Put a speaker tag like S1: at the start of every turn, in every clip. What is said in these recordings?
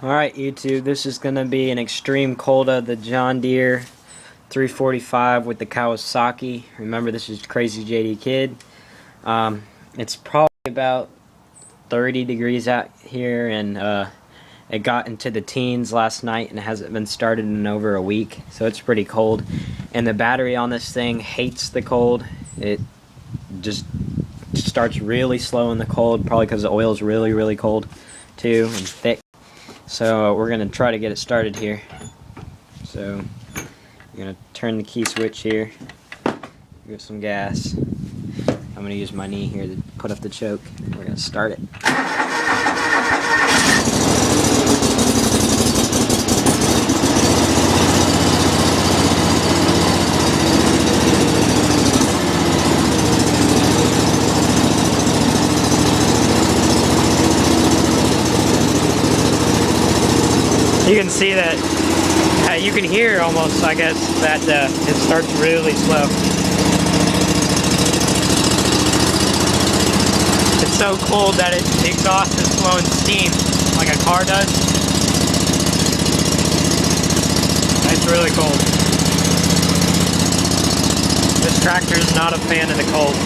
S1: Alright YouTube, this is going to be an extreme cold of the John Deere 345 with the Kawasaki. Remember, this is Crazy JD Kid. It's probably about 30 degrees out here, and it got into the teens last night and it hasn't been started in over a week, so it's pretty cold. And the battery on this thing hates the cold. It just starts really slow in the cold, probably because the oil is really cold too and thick. So we're going to try to get it started here. So I'm going to turn the key switch here, give some gas. I'm going to use my knee here to put up the choke. We're going to start it. You can see that, you can hear almost, I guess, that it starts really slow. It's so cold that the exhaust is blowing steam like a car does. It's really cold. This tractor is not a fan of the cold.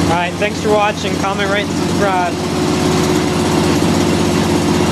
S1: Alright, thanks for watching. Comment, rate, and subscribe.